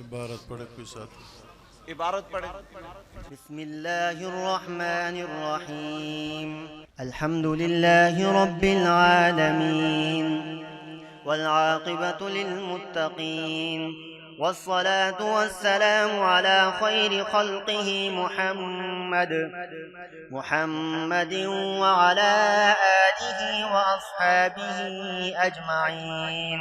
इबारत पढ़े कोई साथ। इबारत पढ़े। बिस्मिल्लाहिर्रहमानिर्रहीम। अल्हम्दुलिल्लाहि रब्बिल आलमीन वल्आक़िबतु लिल्मुत्तक़ीन वस्सलातु वस्सलामु अला खैरि खल्क़िहि मुहम्मदिन व अला आलिहि व अस्हाबिहि अजमईन।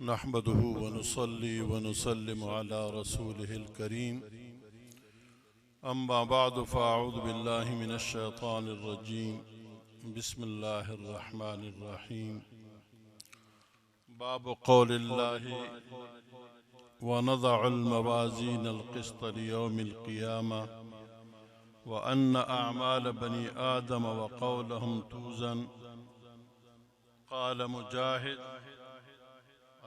नहमदुहु व नुसल्ली व नुसल्लिमु अला रसूलिहिल करीम। अम्मा बअद फ़अऊज़ु बिल्लाहि मिनश शैतानिर रजीम। बिस्मिल्लाहिर रहमानिर रहीम। बाब क़ौलिल्लाहि व नज़अुल मवाज़ीनल क़िस्त लियौमिल क़ियामा व अन्न अअमाल बनी आदम व क़ौलहुम तूज़न। क़ाल मुजाहिद: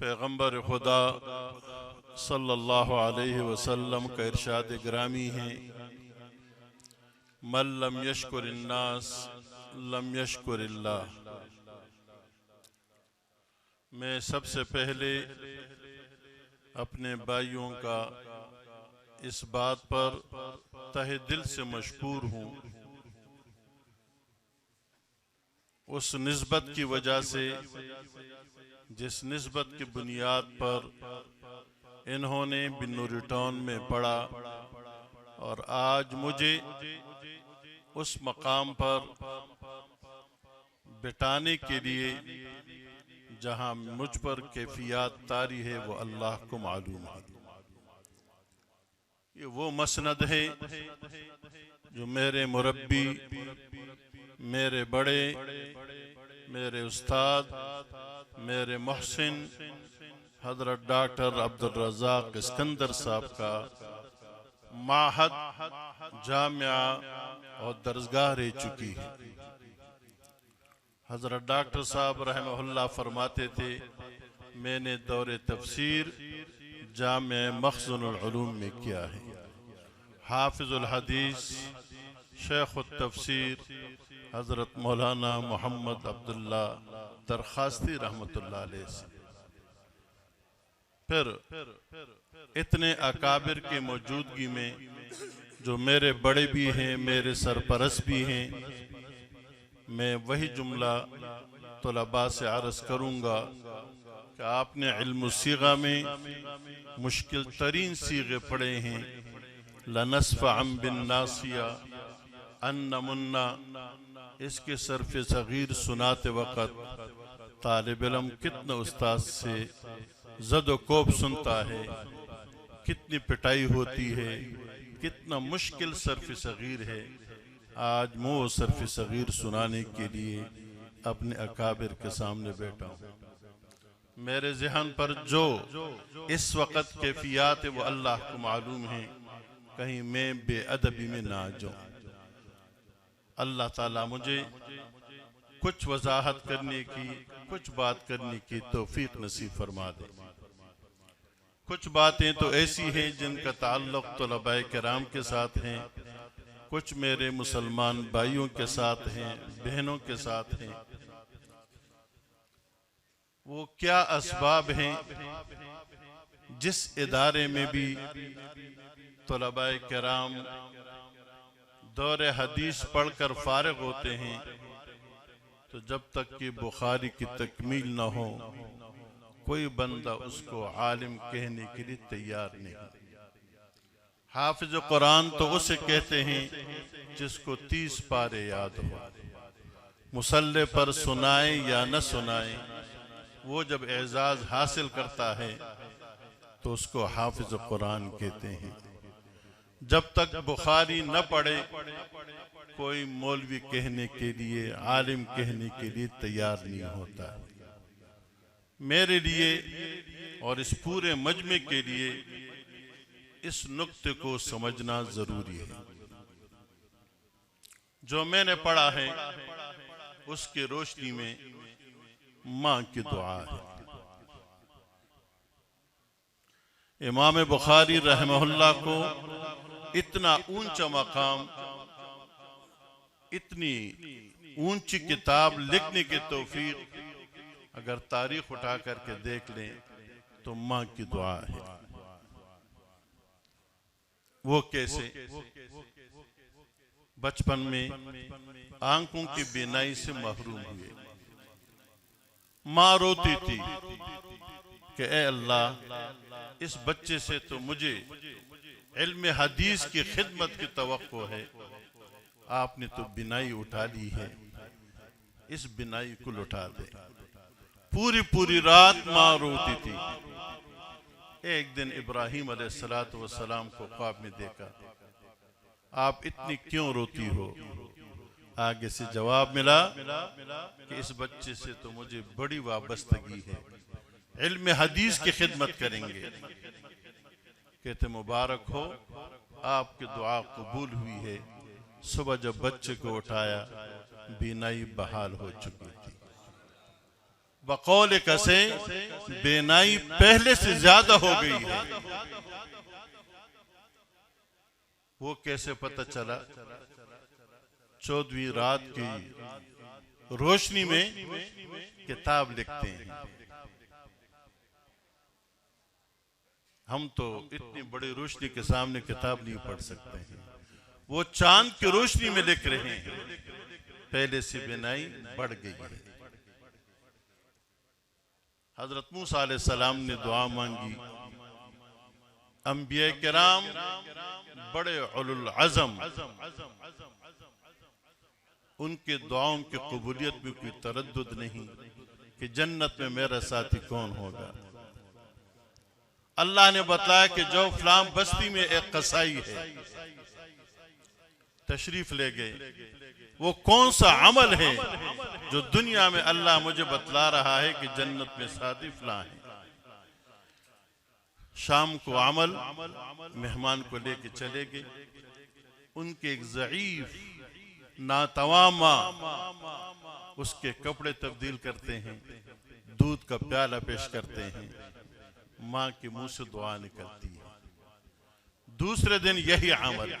पैगम्बर खुदा सल्लल्लाहु अलैहि वसल्लम का इरशाद ग्रामी है: मन लम यशकुरिन्नास लम यशकुरिल्लाह। मैं सबसे पहले अपने भाइयों का इस बात पर तहे दिल से मशकूर हूँ, उस निस्बत की वजह से जिस निस्बत की बुनियाद पर इन्होंने बिन्नूरी टाउन में पढ़ा और आज मुझे उस मकाम पर बिठाने के लिए जहां मुझ पर कैफियत तारी है वो अल्लाह को मालूम है। ये वो मसनद है जो मेरे मुरब्बी, मेरे बड़े, मेरे उस्ताद, मेरे मोहसिन हजरत डॉक्टर अब्दुल रज़ाक इस्कंदर साहब का माहद, जामिया और दरसगाह रह चुकी है। हजरत डॉक्टर साहब रहमहुल्लाह फरमाते थे, मैंने दौरे तफसीर जामिया मखज़ुनुल उलूम में किया है। हाफिजुल हदीस शेखुत तफसीर हजरत मौलाना मोहम्मद अब्दुल्ला दरखास्ती रहमतुल्लाह अलैह से। फिर इतने अकाबिर की मौजूदगी में जो मेरे बड़े भी हैं, मेरे सरपरस्त भी हैं, मैं वही जुमला तलबा से अर्ज़ करूँगा कि आपने इल्म सीगा में मुश्किल तरीन सीगे पढ़े हैं। लनस्फ़अम बिन नासिया अन्न मुन्ना, इसके सरफ सगीर सुनाते वक़्त तालिब इल्म कितना उस्ताद से ज़द कोब सुनता है, कितनी पिटाई होती है, कितना मुश्किल सरफ सगीर है। आज मुँह सरफ सगीर सुनाने के लिए अपने अकाबिर के सामने बैठा हूँ। मेरे जहन पर जो इस वक़्त कैफियत वो अल्लाह को मालूम है, कहीं मैं बेअदबी में ना आ जाऊँ। अल्लाह ताला मुझे कुछ वजाहत करने की, कुछ बात करने की तौफीक नसीब फरमा दे। कुछ बातें तो ऐसी हैं जिनका ताल्लुक तलबाए किराम के साथ हैं, कुछ मेरे मुसलमान भाइयों के साथ हैं, बहनों के साथ हैं। वो क्या असबाब हैं जिस इदारे में भी तलबाए किराम दौरे हदीस पढ़कर फारिग होते हैं, तो जब तक कि बुखारी की तकमील न हो कोई बंदा उसको आलिम कहने के लिए तैयार नहीं। हाफिज कुरान तो उसे कहते हैं जिसको 30 पारे याद हो, मुसल्ले पर सुनाए या न सुनाए, वो जब एजाज हासिल करता है तो उसको हाफिज कुरान कहते हैं। जब तक बुखारी न पढ़े कोई मौलवी कहने के लिए, आलिम कहने के लिए तैयार नहीं होता। मेरे लिए और इस पूरे मजमे के लिए इस नुक्ते को समझना जरूरी है। जो मैंने पढ़ा है उसकी रोशनी में माँ की दुआ है। इमाम बुखारी रहमहुल्लाह को इतना ऊंचा मकाम, इतनी ऊंची किताब लिखने की तौफीक अगर तारीख उठा करके देख लें तो माँ की दुआ है। वो कैसे? बचपन में आंखों की बीनाई से महरूम हुए। माँ रोती थी कि ए अल्लाह, इस बच्चे से तो मुझे इल्म हदीस की खिदमत की तवक्को है, आपने तो बिनाई उठा ली है, इस बिनाई को लुटा दे। पूरी पूरी रात माँ रोती थी। एक दिन इब्राहिम अलैहिस्सलातु वस्सलाम को ख्वाब में देखा, आप इतनी क्यों रोती हो? आगे से जवाब मिला कि इस बच्चे से तो मुझे बड़ी वाबस्तगी है, इल्म हदीस की खिदमत करेंगे। कहते मुबारक हो, आपकी दुआ कबूल हुई है। सुबह जब बच्चे को उठाया बीनाई बहाल हो चुकी थी। बकौल कसे बीनाई पहले से ज्यादा हो गई है। वो कैसे पता चला? 14वीं रात की रोशनी में किताब लिखते हैं। हम तो इतनी बड़ी रोशनी के सामने किताब नहीं पढ़ सकते हैं। वो चांद की रोशनी में लिख रहे हैं, पहले से बिनाई बढ़ गई है। हजरत मूसा अलैहिस्सलाम ने दुआ मांगी। अंबिया किराम बड़े उलुल अज़म, उनके दुआओं की कबूलियत में कोई तरद्दुद नहीं कि जन्नत में मेरा साथी कौन होगा। अल्लाह ने बताया कि जो फलां बस्ती में एक कसाई है, तशरीफ ले गए, वो कौन सा अमल है जो दुनिया में अल्लाह मुझे बतला रहा है कि जन्नत में साथी फलां है। शाम को अमल मेहमान को लेके चले गए। उनके एक ज़ईफ नातवामा उसके कपड़े तब्दील करते हैं, दूध का प्याला पेश करते हैं, माँ के मुंह से दुआ निकलती है। दूसरे दिन यही अमल,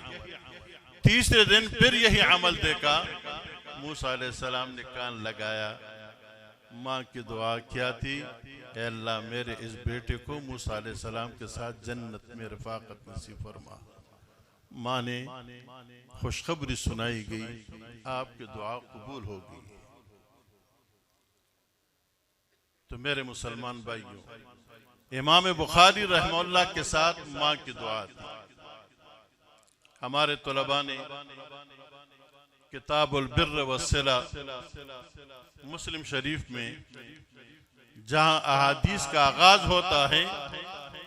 तीसरे दिन फिर यही अमल देखा। मूसा अलैहिस्सलाम ने कान लगाया, माँ की दुआ क्या थी? ऐ अल्लाह मेरे इस बेटे को मूसा अलैहिस्सलाम के साथ जन्नत में रफाकत नसीब फरमा। माँ ने खुशखबरी सुनाई गई, आपकी दुआ कबूल हो गई। तो मेरे मुसलमान भाइयों, इमाम बुखारी रहमतुल्लाह के साथ माँ की दुआ थी। हमारे तलबा ने किताबुल बिर्र वस्सिला मुस्लिम शरीफ में जहां अहादीस का आगाज होता है,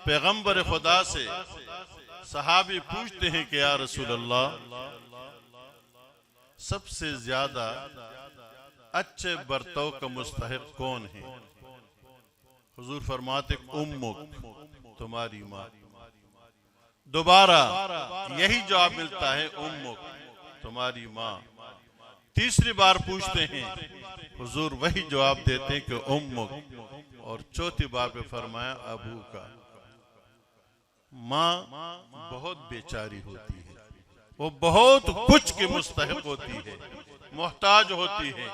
पैगंबर खुदा से सहाबी पूछते हैं कि या रसूल अल्लाह, सबसे ज्यादा अच्छे बर्ताव का मुस्तहिक कौन है? हुजूर फरमाते उम्मुक, तुम्हारी माँ। दोबारा यही जवाब मिलता है, उम्मुक, तुम्हारी माँ। तीसरी बार पूछते हैं, हुजूर वही जवाब देते हैं कि उम्मुक, और चौथी बार पे फरमाया अबू का। माँ बहुत बेचारी होती है, वो बहुत कुछ की मुस्तहिक होती है, मोहताज होती है।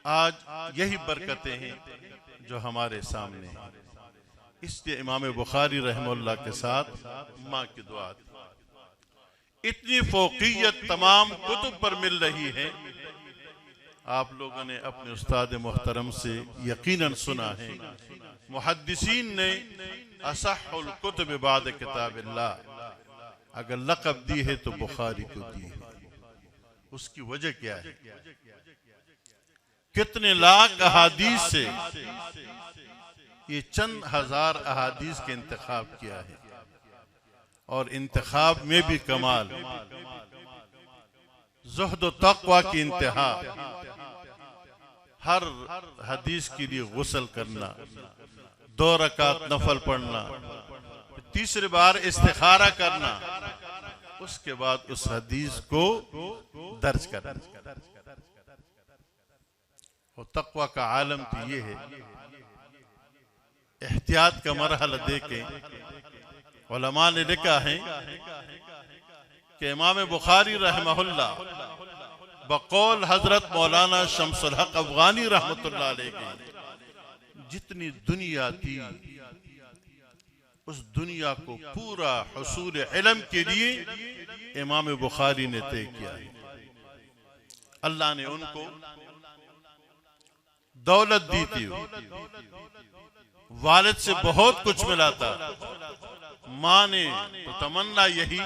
आज यही बरकतें हैं जो हमारे सामने हैं। इसलिए इमाम बुखारी रहमतुल्लाह के साथ माँ की दुआ थी। इतनी फौकियत तमाम कुतुब पर मिल रही है। आप लोगों ने अपने उस्ताद मोहतरम से यकीनन सुना है, मुहद्दिसीन ने असहुल कुतुब बाद किताबिल्लाह अगर लक़ब दी है तो बुखारी को दी है। उसकी वजह क्या है? कितने लाख अहादीस से ये चंद हजार अहादीस के इंतखाब किया है, और इंतखाब में भी कमाल, ज़ुहद व तक़वा की इंतहा, हर हदीस के लिए गुस्ल करना, 2 रकात नफल पढ़ना, तीसरी बार इस्तिखारा करना, उसके बाद उस हदीस को दर्ज करना। और तक़वा का आलम तो ये है, एहतियात का मरहला देके उलमा ने लिखा है कि इमाम बुखारी रहमहुल्लाह बकौल हजरत मौलाना शम्सुल हक अफगानी रहमतुल्लाह अलैह जितनी दुनिया थी, उस दुनिया को पूरा हुसूल इल्म के लिए इमाम बुखारी ने तय किया है। अल्लाह ने उनको दौलत दी थी, वालिद से बहुत कुछ मिला था। माँ ने तो तमन्ना यही,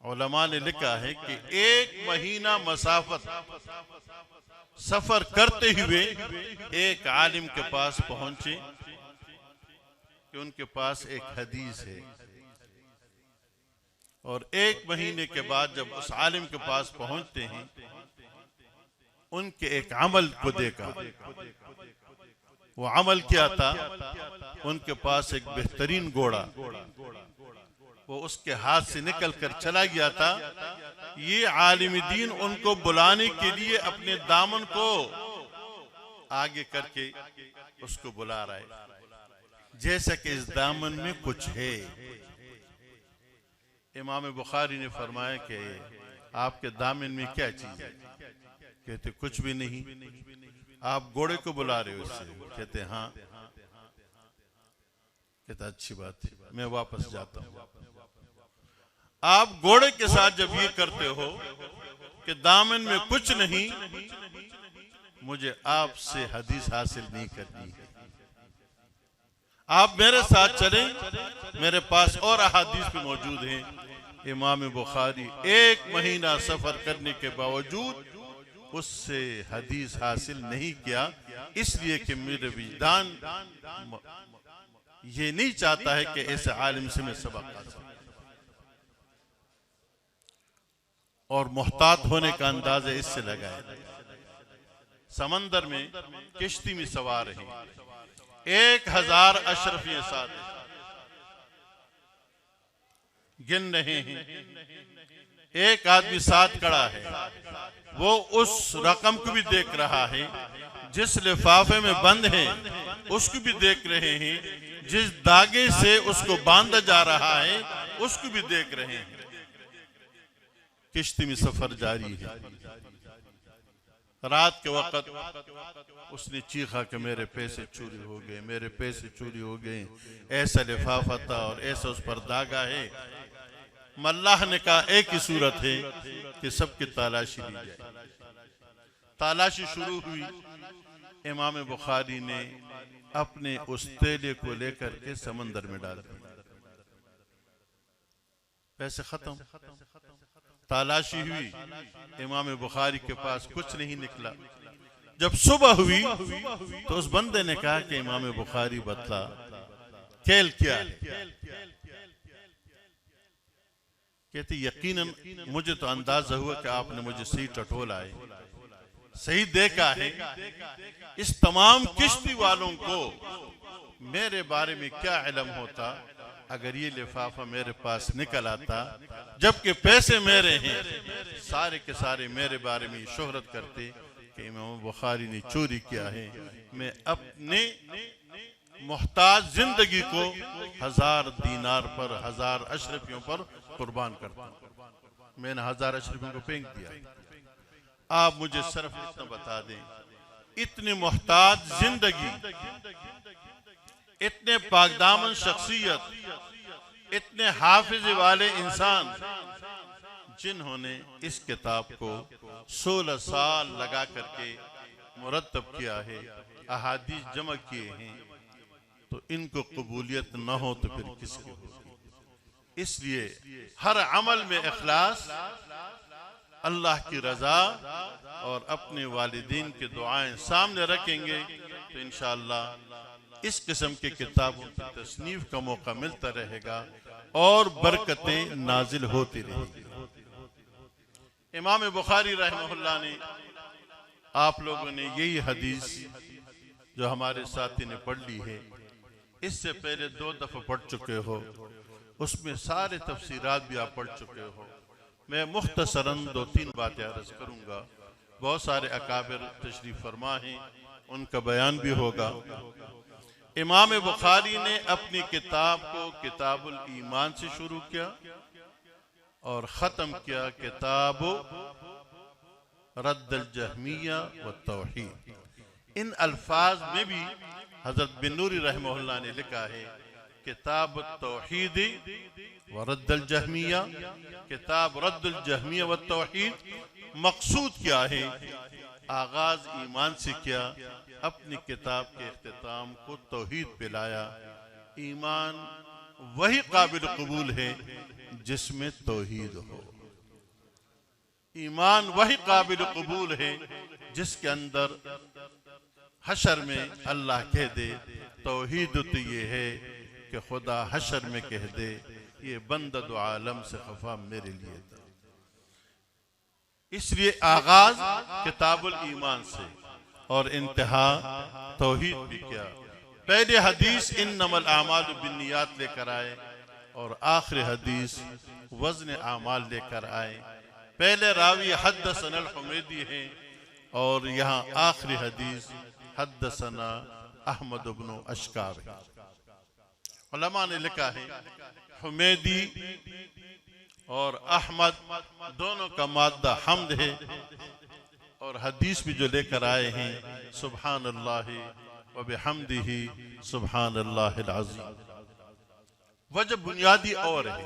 उलमा ने लिखा है कि 1 महीना मसाफत सफर करते हुए एक आलिम के पास पहुंचे कि उनके पास एक हदीस है, और 1 महीने के बाद जब उस आलिम के पास पहुंचते हैं, उनके एक अमल को देखा। वो अमल क्या था? उनके पास एक बेहतरीन घोड़ा, वो उसके हाथ से निकल कर चला गया था। ये आलिम दीन उनको बुलाने के लिए अपने दामन को आगे करके उसको बुला रहा है, जैसा कि इस दामन में कुछ है। इमाम बुखारी ने फरमाया कि आपके दामन में क्या चीज है? कहते कुछ भी नहीं। आप घोड़े को बुला रहे हो इससे? कहते हाँ। कहता अच्छी बात है, मैं वापस जाता हूं। आप घोड़े के साथ जब ये करते हो कि दामन में कुछ नहीं, मुझे आपसे हदीस हासिल नहीं करनी है। आप मेरे साथ चलें, मेरे पास और अहादीस भी मौजूद हैं। इमाम बुखारी 1 महीना सफर करने के बावजूद उससे हदीस हासिल नहीं किया, इसलिए कि मेरे विजदान ये नहीं चाहता है कि ऐसे आलिम से मैं सबक हासिल। और मोहतात होने का अंदाजा इससे लगाया, समंदर में किश्ती में सवार है, 1000 अशरफियों साथ गिन रहे हैं, एक आदमी साथ खड़ा है, वो उस रकम को भी देख रहा है, जिस लिफाफे में बंद है उसको भी देख रहे हैं, जिस धागे से उसको बांधा जा रहा है उसको भी देख रहे हैं। किश्ती में सफर जारी है। रात के वक्त उसने चीखा कि मेरे पैसे चोरी हो गए, मेरे पैसे चोरी हो गए, ऐसा लिफाफा था और ऐसा उस पर धागा है। मल्लाह ने कहा एक ही सूरत है कि सबकी तलाशी ली जाए। तलाशी शुरू हुई, इमाम बुखारी ने अपने उस तेले को लेकर के समंदर में डाल दिया, पैसे खत्म। तलाशी हुई, इमाम बुखारी के पास कुछ नहीं निकला। जब सुबह हुई तो उस बंदे ने कहा कि इमाम बुखारी बतला खेल क्या है? कहते यकीनन मुझे तो अंदाजा हुआ कि आपने मुझे सही टटोला है, सही देखा है। इस तमाम किश्ती वालों को मेरे बारे में क्या इल्म होता अगर ये लिफाफा मेरे पास निकल आता, जबकि पैसे मेरे हैं, सारे के सारे मेरे बारे में शोहरत करते कि इमाम बुखारी ने चोरी किया है। मैं अपने मोहताज जिंदगी को 1000 दीनार पर, 1000 अशरफियों पर कुर्बान करता हूं। मैंने 1000 अशरफियों को फेंक दिया। आप मुझे सिर्फ इतना बता दें, इतनी मोहताज जिंदगी, इतने पाकदामन शख्सियत, इतने हाफिज वाले इंसान जिन्होंने इस किताब को 16 साल लगा करके मुरतब किया है, अहादीस जमा किए हैं, तो इनको कबूलियत न हो तो फिर किसकी होगी? इसलिए हर अमल में इखलास, अल्लाह की रजा और अपने वालिदीन की दुआएं सामने रखेंगे तो इंशाअल्लाह इस किस्म की किताबों की तसनीफ का मौका मिलता रहेगा और बरकतें नाजिल होती रहेंगी। इमाम बुखारी रहमहुल्लाह ने, आप लोगों ने यही हदीस जो हमारे साथी ने पढ़ ली है, इससे पहले 2 दफा पढ़ चुके हो, उसमें सारे तफसीरात भी आप पढ़ चुके हो। मैं मुख्तसरन 2-3 बातें अर्ज करूंगा। बहुत सारे अकाबिर तशरीफ फरमा हैं, उनका बयान भी होगा। इमाम बुखारी ने अपनी किताब को किताबुल ईमान से शुरू किया और ख़त्म किया किताब रद्दल जहमिया व तौहीद। इन अल्फाज में भी हजरत बिन नूरी रहमहुल्लाह ने लिखा है किताब तौहीद व रद्दल जहमिया, किताब रद्दल जहमिया व तौहीद। मकसूद क्या है? आगाज ईमान से किया, अपनी किताब के इख्तिताम को तौहीद पे लाया। ईमान वही काबिल कबूल है जिसमें तौहीद हो। ईमान वही काबिल कबूल है जिसके अंदर हशर में अल्लाह कह दे तौहीद तो ये है कि खुदा हशर में कह दे ये बंदा दो आलम से खफा मेरे लिए था। इसलिए आगाज किताबुल ईमान से और इंतहा तौहीद भी किया। पहले हदीस इन्नमल आमालु बिन्नियात लेकर आए और आखिरी हदीस वज़न आमाल लेकर आए। पहले रावी हद्दसना हुमैदी है और यहाँ आखिरी हदीस हद्दसना अहमद इब्न अशकाब है। उलमा ने लिखा है हुमैदी और अहमद दोनों का माद्दा हम्द है और हदीस भी जो लेकर आए हैं सुब्हानल्लाह व बिहम्दिही सुब्हानल्लाहिल अज़ीम। वजह बुनियादी और है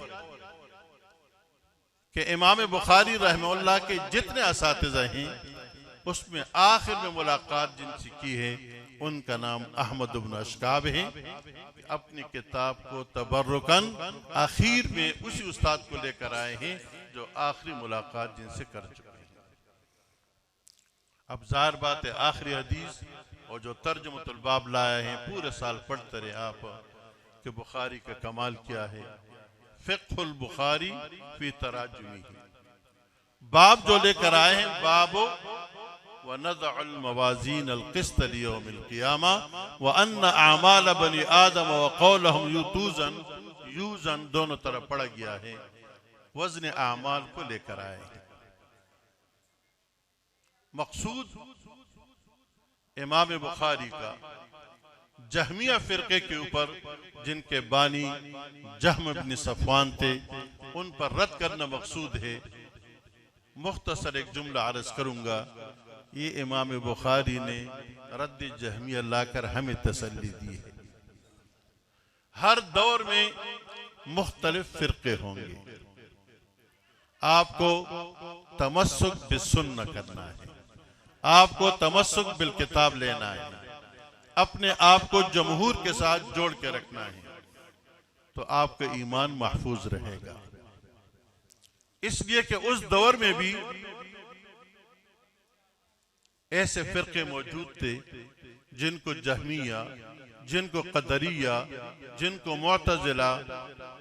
कि इमाम बुखारी रहमहुल्लाह के जितने असातिज़ा हैं उसमें आखिर में मुलाकात जिनसे की है उनका नाम अहमद इब्न अशकाब है। अपनी किताब को तबर्रुकन आखिर में उसी उस्ताद को लेकर आए हैं जो आखिरी मुलाकात जिनसे कर चुके हैं। अब ज़ाहिर बात है आखिरी हदीस और जो तर्जुमतुल बाब लाया है पूरे साल पढ़ते रहे आप कि बुखारी का कमाल क्या है। फ़िक़्हुल बुखारी फी तराजुमी, बाब जो लेकर आए हैं बाबो व नज़अल मवाज़ीन अल क़िस्त लियौमिल क़ियामा व अन्न अमाल बनी आदम व क़ौलहुम यूज़न दोनों तरफ पढ़ा गया है। वज़न आमाल को लेकर आए हैं। मकसूद इमाम बुखारी का जहमिया फ़िरक़े के ऊपर जिनके बानी जहम इब्न सफ़वान थे उन पर रद्द करना मकसूद है। मुख्तसर एक जुमला अर्ज़ करूँगा। ये इमाम बुखारी ने रद्द जहमिया लाकर हमें तसल्ली दी है। हर दौर में मुख्तलिफ फ़िरक़े होंगे, आपको तमस्सुक बिस्सुन्ना करना है, आपको तमस्सुक बिल किताब लेना है, अपने आप को जमहूर के साथ जोड़ के रखना है, तो आपका ईमान महफूज रहेगा। इसलिए कि उस दौर में भी ऐसे फ़िरक़े मौजूद थे जिनको जहमिया, जिनको क़दरिया, जिनको मुअतज़िला,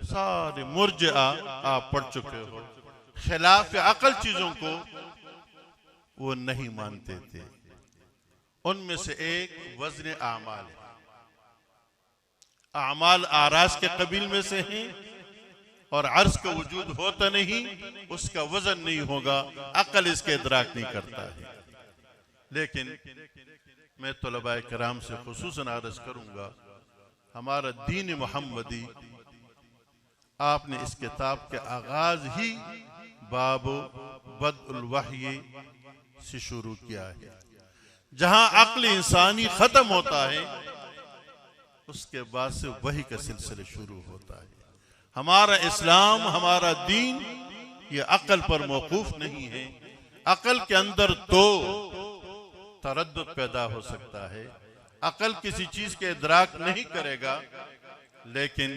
सारे मुर्जिआ आप पढ़ चुके हो। खिलाफ अक़ल चीज़ों को वो नहीं मानते थे। उनमें से एक वज़न आमाल है। आमाल आराज के कबील में से हैं और अर्ज का वजूद होता नहीं, उसका वजन नहीं होगा, अकल इसके इदराक नहीं करता है। लेकिन मैं तलबाए किराम से खुसूसन अर्ज करूंगा, हमारा दीन मुहम्मदी आपने इस किताब के आगाज ही बाबो बदउल वही से शुरू किया है। जहां अक्ल इंसानी खत्म होता है उसके बाद से वही का सिलसिला शुरू होता है। हमारा इस्लाम, हमारा दीन ये अकल पर मौकूफ नहीं है। अकल के अंदर तो तरद्दुद पैदा हो सकता है, अकल किसी चीज के इदराक नहीं करेगा, लेकिन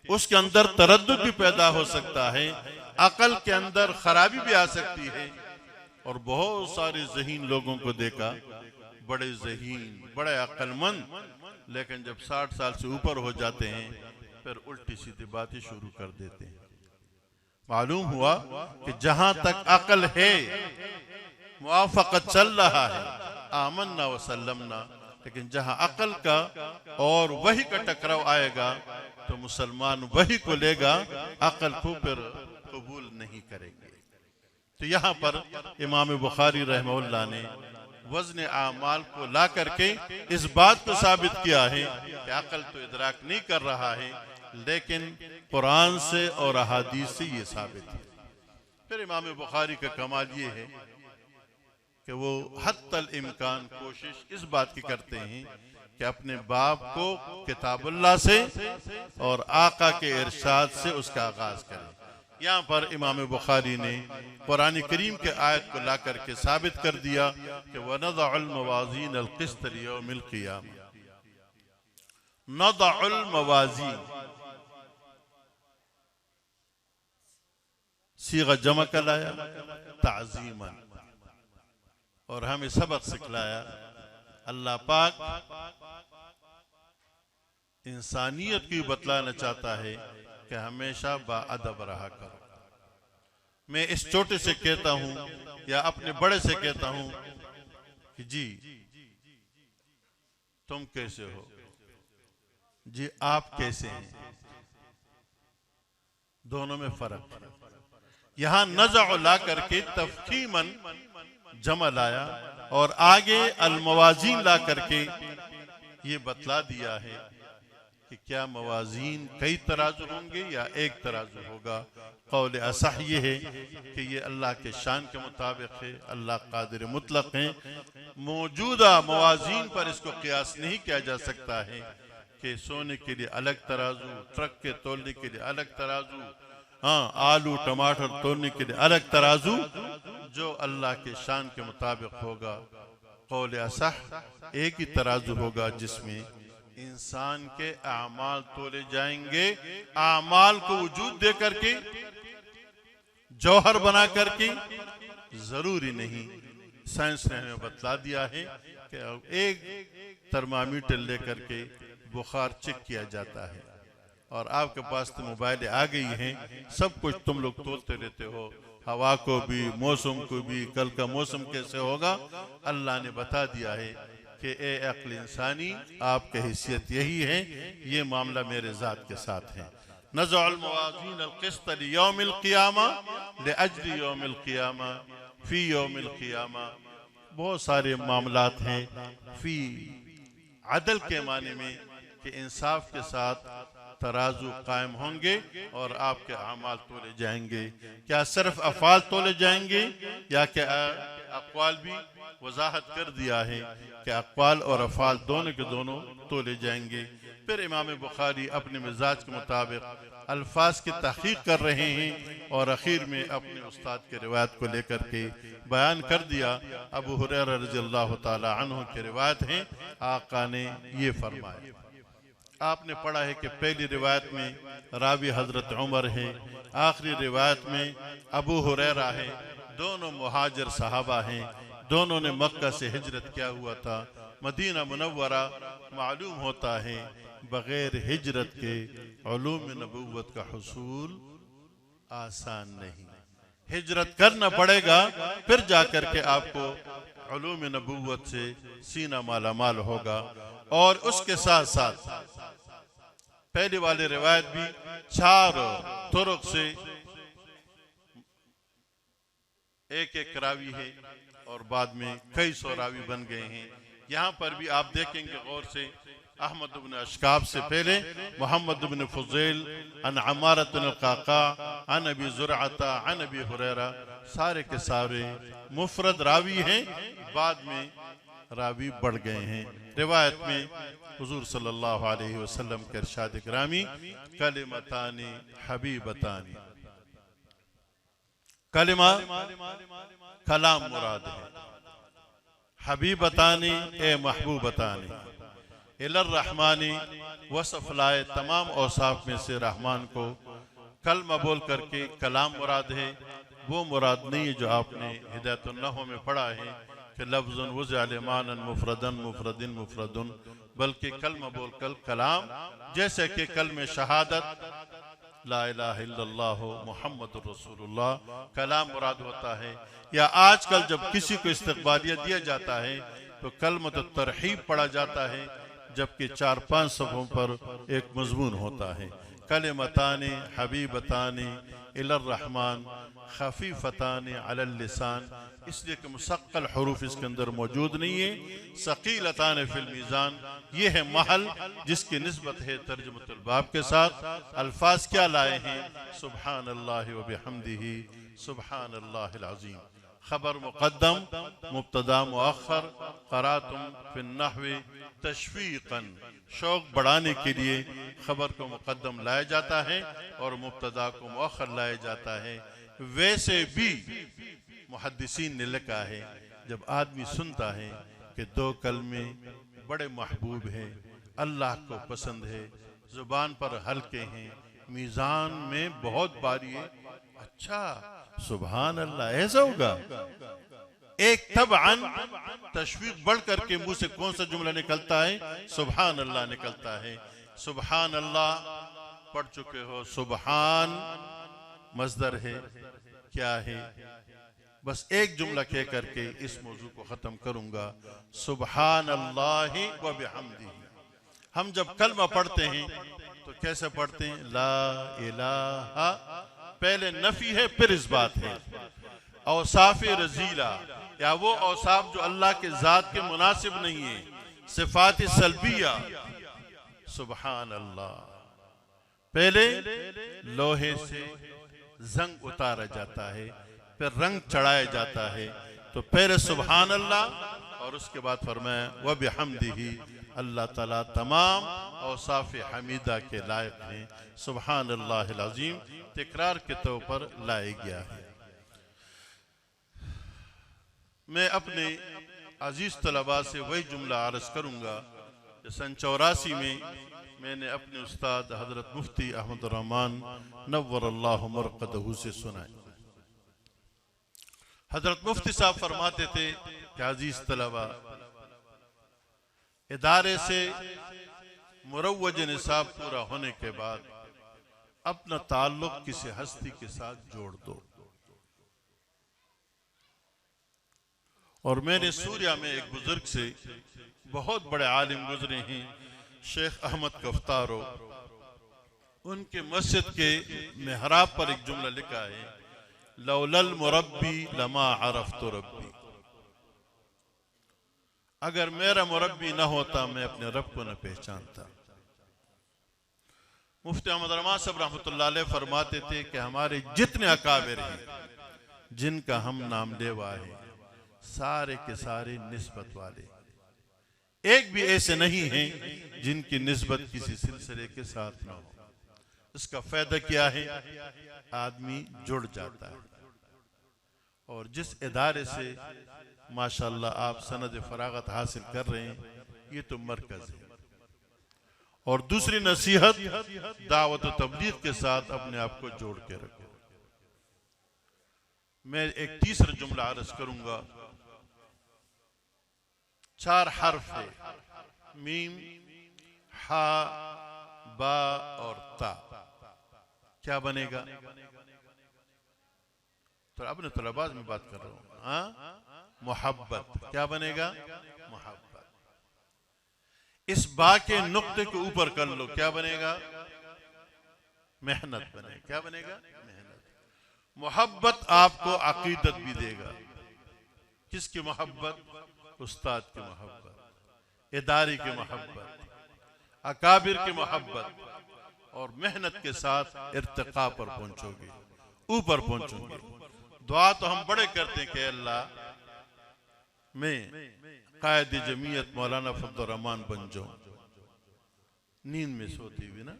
उसके अंदर तरद्दुद भी पैदा हो सकता है, अकल के अंदर खराबी भी आ सकती है। और बहुत सारे ज़हीन लोगों को देखा, बड़े ज़हीन, बड़े अक्लमंद, लेकिन जब 60 साल से ऊपर हो जाते हैं फिर उल्टी सीधी बातें शुरू कर देते हैं। मालूम हुआ कि जहां तक अकल है मुआफ़क़त चल रहा है, आमन्ना व सल्लमना, लेकिन जहां अकल का और वही का टकराव आएगा तो मुसलमान वही को लेगा, अकल को फिर कबूल नहीं करेंगे। तो यहाँ पर इमाम बुखारी रहमहुल्लाह ने वज़न आमाल को ला करके इस बात को साबित किया है कि अकल तो इदराक नहीं कर रहा है, लेकिन कुरान से और अहादीस से ये साबित है। फिर इमाम बुखारी का कमाल ये है कि वो हत्तल इम्कान कोशिश इस बात की करते हैं कि अपने बाप को किताबुल्लाह से और आका के इरशाद से उसका आगाज करें। यहाँ पर इमाम बुखारी ने कुरान करीम के आयत को ला करके साबित कर दिया कि वनज़अल मवाज़ीन अल क़िस्त लियौमिल क़ियामा। नज़अल मवाज़ीन सीगा जमा का लाया ताज़ीमन, और हमें सबक सिखलाया अल्लाह पाक इंसानियत की बतलाना चाहता है कि हमेशा बाअदब रहा करो। मैं इस छोटे से कहता हूं या अपने बड़े से कहता हूं कि जी तुम कैसे हो, जी आप कैसे हैं, दोनों में फर्क है। यहां नज़अ ला करके तफ़ख़ीमन जमा लाया और आगे अल-मवाज़ीन ला करके ये बतला दिया है कि क्या मवाज़ीन कई तराजू होंगे या एक तराजू होगा। कौल असह ये है कि ये अल्लाह के शान के मुताबिक है, अल्लाह कादिर मुतलक हैं। मौजूदा मवाज़ीन पर इसको क़ियास नहीं किया जा सकता है कि सोने के लिए अलग तराजू, ट्रक के तोलने के लिए अलग तराजू, हाँ आलू टमाटर तोलने के लिए अलग तराजू। जो अल्लाह के शान के मुताबिक होगा कौल असह एक ही तराजू होगा जिसमें इंसान के आमाल तोले जाएंगे, आमाल को वजूद दे करके, जौहर बना करके। जरूरी नहीं, साइंस ने हमें बतला दिया है कि एक थर्मामीटर लेकर के बुखार चेक किया जाता है, और आपके पास तो मोबाइल आ गई हैं, सब कुछ तुम लोग तोलते रहते हो, हवा को भी, मौसम को भी, कल का मौसम कैसे होगा। अल्लाह ने बता दिया है कि ए अक्ल इंसानी, आपकी हैसियत यही है, ये मामला मेरे ज़ात के साथ है। नज़अल मवाज़ीन अल-क़िस्त लियौमिल क़ियामा लिअज्लि यौमिल क़ियामा फ़ी यौमिल क़ियामा। बहुत सारे मामलात हैं फ़ी अदल के माने में कि इंसाफ के साथ तराजू कायम होंगे और आपके अमाल तोले जाएंगे। क्या सिर्फ अफ़ाल तोले जाएंगे या क्या अक़वाल भी? वजाहत कर दिया है कि अक़वाल और अफ़ाल दोनों के दोनों तोले जाएंगे। फिर इमाम बुखारी अपने मिजाज के मुताबिक अल्फाज की तहक़ीक़ कर रहे हैं और आखिर में अपने उस्ताद के रिवायत को लेकर के बयान कर दिया। अबू हुरैरा रज़ियल्लाहु ताला अन्हु की रिवायत है, आका ने ये फरमाया। आपने पढ़ा है कि पहली रिवायत में रावी हजरत उमर है, आखिरी रिवायत में अबू हुरैरा है। दोनों मुहाजिर सहाबा हैं, दोनों ने मक्का से हिजरत किया हुआ था। मदीना मुनव्वरा मालूम होता है बगैर हिजरत के उलूम नबूवत का हुसूल आसान नहीं, हिजरत करना पड़ेगा, फिर जाकर के आपको उलूम नबूवत से सीना माला माल होगा। और उसके साथ साथ पहले वाली रिवायत भी 4 तुरुक से एक रावी है और बाद में कई सौ रावी बन गए हैं। यहाँ पर भी आप देखेंगे गौर से, अहमद इब्न अशकाब से पहले मोहम्मद इब्न फुज़ैल अन अमारत अल-क़ाक़ा अन अबी ज़ुरअता अन अबी हुरैरा, सारे के सारे मुफरद रावी हैं, बाद में रावी बढ़ गए हैं। रिवायत में हुजूर सल्लल्लाहु अलैहि वसल्लम के इरशाद इकरामी, कलिमतानी हबीबतानी, कलिमा कलाम मुराद है, हबीबतानी ए महबूबतानी, इलर रहमानी वसफ लाए, तमाम औसाफ में से रहमान को कलमा बोल करके कलाम मुराद है। वो मुराद नहीं है जो आपने हिदायतुन नहव में पढ़ा है कि लफ्ज़ुन वज़अ मानन मुफरदन मुफरदिन मुफरदुन, बल्कि कलमा बोल कर कलाम, जैसे कि कलमे शहादत ला इलाहा इल्लल्लाह मुहम्मदुर रसूलुल्लाह कलाम मुराद होता है। या आजकल जब किसी को इस्तक़बालिया दिया जाता है तो कलमत तरहीब पढ़ा जाता है, जबकि 4-5 सफ़ों पर एक मज़मून होता है। कलिमतानी हबीबतानी इलर रहमान खफीफतानी अलल लिसान, इसलिए कि मुसक्कल हुरूफ इसके अंदर मौजूद नहीं है। सकीलतान फिल मीज़ान, ये है महल जिसकी निस्बत है तर्जुमतुल बाब के साथ। अल्फाज क्या लाए हैं? सुब्हानल्लाहि व बिहम्दिही सुब्हानल्लाहिल अज़ीम। खबर मुक़द्दम, मुब्तदा मुअख्खर, क़राअतुम फिन नहवी तशवीक़न, शौक बढ़ाने के लिए खबर को मुक़द्दम लाया जाता है और मुब्तदा को मुअख्खर लाया जाता है। वैसे भी मुहद्दिसीन ने लिखा है, जब आदमी सुनता है कि 2 कलमे बड़े महबूब हैं, अल्लाह को पसंद है, जुबान पर हल्के हैं, मीज़ान में बहुत भारी है, अच्छा सुभान अल्लाह, ऐसा होगा। एक तबअन तशवीक बढ़ करके मुंह से कौन सा जुमला निकलता है? सुभान अल्लाह निकलता है। सुभान अल्लाह पढ़ चुके हो, सुभान मस्दर है, क्या है? बस एक जुमला कह करके इस मौजू को खत्म करूंगा। सुभान अल्लाहि व बिहम्दिही। हम जब कलमा पढ़ते हैं तो कैसे पढ़ते हैं? ला इलाहा, पहले नफी है फिर इस बात है। औसाफ रजीला, या वो औसाफ जो अल्लाह के जात के मुनासिब नहीं है, सिफात सल्बिया। सुभान अल्लाह, पहले लोहे से जंग उतारा जाता है, फिर रंग चढ़ाया जाता है। तो पहले सुभान अल्लाह और उसके बाद फरमाया व बिहम्दिही, अल्लाह ताला तमाम औसाफ हमीदा के लायक हैं। सुभान अल्लाहिल अज़ीम तिकरार के तौर पर लाया गया है। मैं अपने अजीज तलबा से वही जुमला अर्ज करूंगा जो सन 84 में मैंने अपने उस्ताद हजरत मुफ्ती अहमद रहमान नव्वरल्लाहु मरक़दहू से सुना है। हजरत मुफ्ती साहब फरमाते थे कि अजीज तलबा, इदारे से मुरव्वज निसाब पूरा होने के बाद अपना ताल्लुक किसी हस्ती के साथ जोड़ दो। और मैंने सूर्या में एक बुजुर्ग से, बहुत बड़े आलिम गुजरे हैं, शेख अहमद कफ्तारो, उनके मस्जिद के मेहराब पर एक जुमला लिखा है, लौलल मुरब्बी लमा अरफ्तु रब्बी। अगर मेरा मुरब्बी न होता मैं अपने रब को न पहचानता। मुफ्ती अहमद रहमान साहब रहमतुल्लाह अलैह फरमाते थे कि हमारे जितने अकाबिर हैं जिनका हम नाम लेवा है, सारे के सारे निस्बत वाले, एक भी ऐसे नहीं हैं जिनकी निस्बत किसी सिलसिले के साथ ना हो। इसका फायदा क्या है? आदमी जुड़ जाता है। और जिस इदारे से माशाअल्लाह आप सनद फरागत हासिल कर रहे हैं, ये तो मरकज है। और दूसरी नसीहत, दावत व तबलीग के साथ अपने आप को जोड़ के रखो। मैं एक तीसरा जुमला अर्ज करूंगा। 4 हर्फ है, मीम, हा, बा और ता। क्या बनेगा? तो अपने तलबाज में बात कर रहा हूं। हाँ, मोहब्बत। क्या बनेगा? मोहब्बत। इस बा के नुक्ते के ऊपर कर लो, क्या बनेगा? मेहनत बनेगा। क्या बनेगा? मेहनत। मोहब्बत आपको अकीदत भी देगा। किसकी मोहब्बत? उस्ताद की मोहब्बत, इदारे की मोहब्बत, अकाबिर की मोहब्बत। और मेहनत के साथ इर्तिका पर पहुंचोगे, ऊपर पहुंचोगे। दुआ तो हम बड़े करते हैं कि अल्लाह मैं कायद जमीयत मौलाना फजल रहमान बन जाऊं। नींद में सोती हुई ना।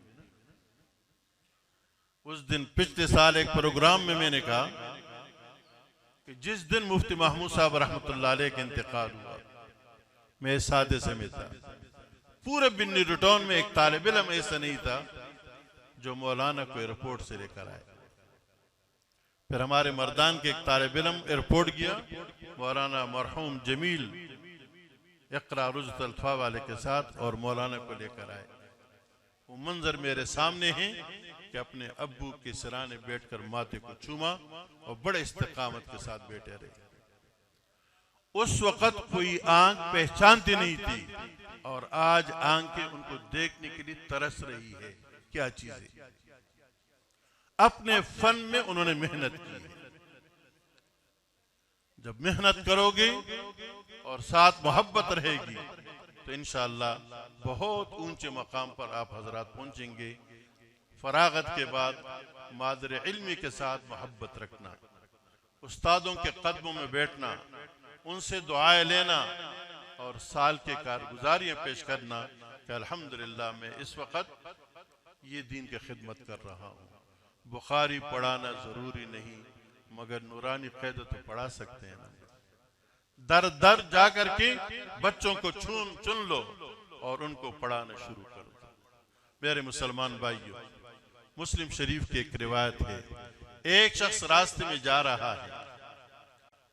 उस दिन पिछले साल एक प्रोग्राम में मैंने कहा कि जिस दिन मुफ्ती महमूद साहब रहमतुल्लाह अलैह का इंतकाल हुआ, मैं इस हादसे में था। पूरे बिन्नी रुटौन में एक तालिब इल्म ऐसा नहीं था जो मौलाना को एयरपोर्ट से लेकर आए। फिर हमारे मर्दान के एक तालिब इल्म एयरपोर्ट गया, मौलाना मरहूम जमील इकरा रुज़त अल्फा वाले के साथ, और मौलाना को लेकर आए। वो मंजर मेरे सामने है कि अपने अब्बू के सिराने बैठकर माथे को चूमा और बड़े इस्तिकामत के साथ बैठे रहे। उस वक्त कोई आंख पहचानती नहीं थी और आज आंखें उनको देखने के लिए तरस रही है। क्या चीज है? अपने फन में उन्होंने मेहनत की है। जब मेहनत करोगे और साथ मोहब्बत रहेगी तो इंशाअल्लाह बहुत ऊंचे मकाम पर आप हजरात पहुंचेंगे। फरागत के बाद मादर इल्मी के साथ मोहब्बत रखना, उस्तादों के कदमों में बैठना, उनसे दुआएं लेना और साल के कारगुजारियां पेश करना कि अल्हम्दुलिल्लाह मैं इस वक्त ये दीन की खिदमत कर रहा हूँ। बुखारी पढ़ाना जरूरी नहीं, मगर नूरानी क़ैद तो पढ़ा सकते हैं ना। दर दर जा करके बच्चों को चुन लो और उनको पढ़ाना शुरू करो। मेरे मुसलमान भाइयों, मुस्लिम शरीफ की एक रिवायत है, एक शख्स रास्ते में जा रहा है,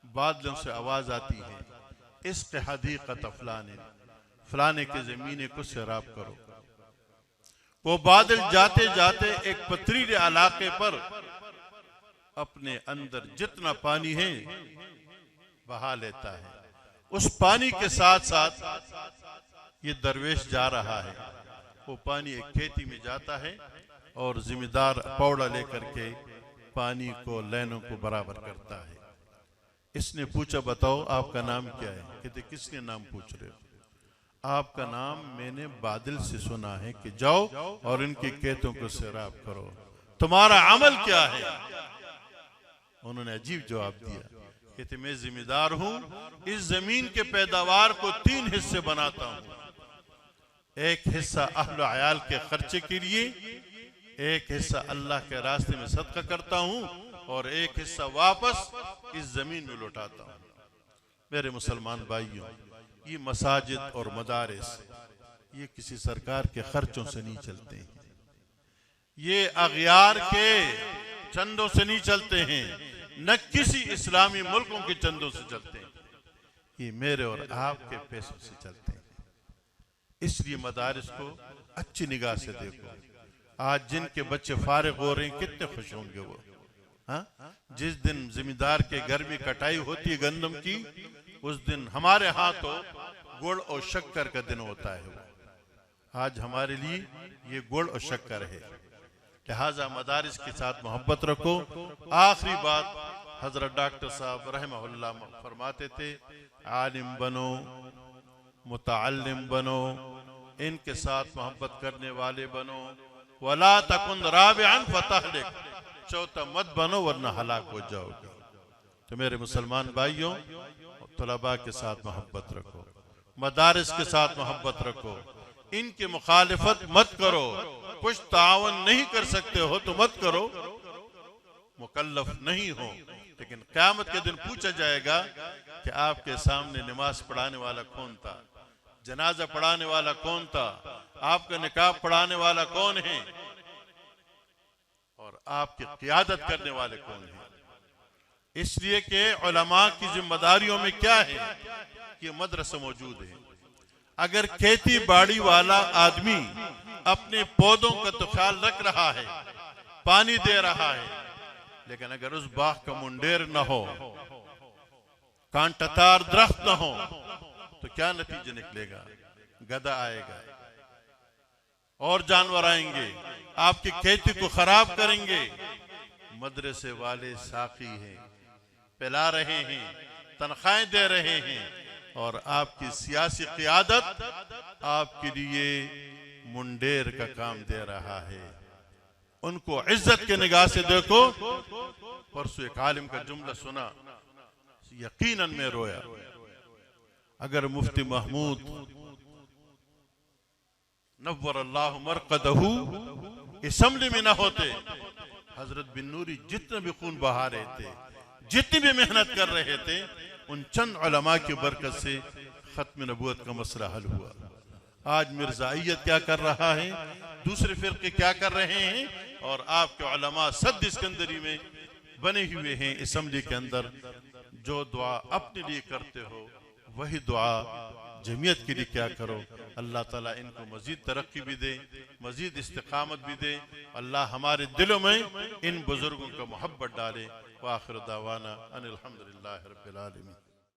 बादलों से आवाज आती है, इस्क़ हदीक़त फलाने, फलाने के जमीने को सैराब करो। वो बादल जाते जाते एक पथरीले इलाके पर अपने अंदर जितना पानी है बहा लेता है। उस पानी के साथ साथ ये दरवेश जा रहा है। वो पानी एक खेती में जाता है और जिम्मेदार पौड़ा लेकर के पानी को लैनों को बराबर करता है। इसने पूछा, बताओ आपका नाम क्या है? कहते किसने नाम पूछ रहे हो? आपका नाम मैंने बादल से सुना है कि जाओ और इनके खेतों को सैराब करो। तुम्हारा अमल क्या है? उन्होंने अजीब जवाब दिया, कहते मैं जिम्मेदार हूं, इस जमीन के पैदावार को 3 हिस्से बनाता हूं। एक हिस्सा अहल अयाल के खर्चे के लिए, एक हिस्सा अल्लाह के रास्ते में सदका करता हूं और एक हिस्सा वापस इस जमीन में लौटाता हूं। मेरे मुसलमान भाइयों, ये मसाजिद और मदारिस ये किसी सरकार के खर्चों से नहीं चलते हैं, ये अगयार के चंदों से नहीं चलते हैं, न किसी इस्लामी मुल्कों के चंदों से चलते हैं, ये मेरे और आपके पैसों से चलते हैं। इसलिए मदारिस को अच्छी निगाह से देखो। आज जिनके बच्चे फारिग हो रहे हैं कितने खुश होंगे वो। हाँ, जिस दिन जिम्मेदार के घर में कटाई होती है गंदम की, उस दिन हमारे यहाँ तो गुड़ और शक्कर का दिन होता है वो। आज हमारे लिए ये गुड़ और शक्कर है। लिहाजा मदारिस के साथ मोहब्बत रखो। आखिरी बात हजरत डॉक्टर साहब रहमहुल्लाह फरमाते थे, आलिम बनो, मुतअल्लिम बनो, इनके साथ मोहब्बत करने वाले बनो। वला तकुन राबिअन फतहलिक, चौथा मत बनो वरना हलाक हो जाओगे। तो मेरे मुसलमान भाइयों, तलबा के साथ मोहब्बत रखो, मदारिस के साथ मोहब्बत रखो, इनकी मुखालिफत मत करो। कुछ तावन नहीं कर सकते हो तो मत करो, मुकल्लफ नहीं हो। लेकिन क़यामत के दिन पूछा जाएगा कि आपके सामने नमाज पढ़ाने वाला कौन था, जनाजा पढ़ाने वाला कौन था, आपका निकाब पढ़ाने वाला कौन है, और आपकी क़ियादत करने वाले कौन है। इसलिए कि उलमा की जिम्मेदारियों में क्या है कि मदरसा मौजूद है। अगर खेती बाड़ी वाला आदमी अपने पौधों का तो ख्याल रख रहा है, पानी दे रहा है, लेकिन अगर उस बाग का मुंडेर न हो, कांटादार दरख्त न हो, तो क्या नतीजा निकलेगा? गधा आएगा और जानवर आएंगे, आपकी खेती को खराब करेंगे। मदरसे वाले साकी हैं, पिला रहे हैं, तनख्वाहें दे रहे हैं, और आपकी सियासी क़ियादत आपके लिए मुंडेर का काम दे रहा है। उनको इज्जत के निगाह से देखो। परसों एक आलिम का जुमला सुना, यकीनन में रोया। अगर मुफ्ती महमूद नव्वरल्लाहु मरक़दहू असम्बली में न होते, हजरत बिन नूरी जितने भी खून बहा रहे थे, जितनी भी मेहनत कर रहे थे, उन चंद उलमा की बरकत से खत्म नबूवत का मसला हल हुआ। आज मिर्जाइयत क्या कर रहा है, दूसरे फिरके क्या कर रहे हैं, और आपके उलमा सद सिकंदरी में बने हुए हैं असम्बली के अंदर। जो दुआ अपने लिए करते हो वही दुआ जमीयत के लिए क्या करो। अल्लाह ताला इनको मजीद तरक्की भी दे, मजीद इस्तिकामत भी दे। अल्लाह हमारे दिलों में इन बुजुर्गों का मोहब्बत डाले। व आखिर दावाना अनिल हम्दुलिल्लाहि रब्बिल आलमीन।